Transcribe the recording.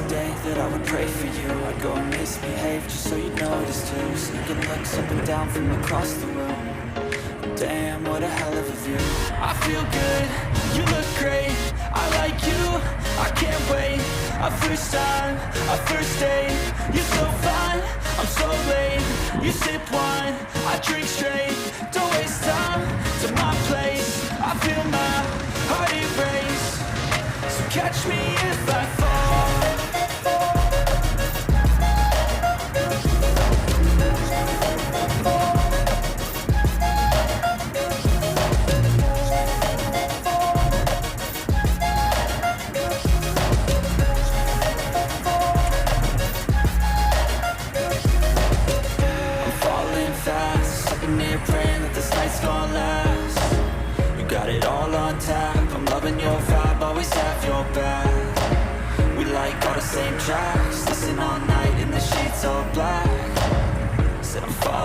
the day that I would pray for you. I'd go and misbehave just so you'd notice too. Sneaking looks up and down from across the room. Damn, what a hell of a view. I feel good, you look great, I like you, I can't wait. A first time, a first date. You're so fine, I'm so late. You sip wine, I drink straight. Don't waste time to my place. I feel my heart erase. So catch me if I fall. Praying that this night's gonna last. You got it all on tap. I'm loving your vibe, always have your back. We like all the same tracks. Listen all night in the sheets all black. Said I'm falling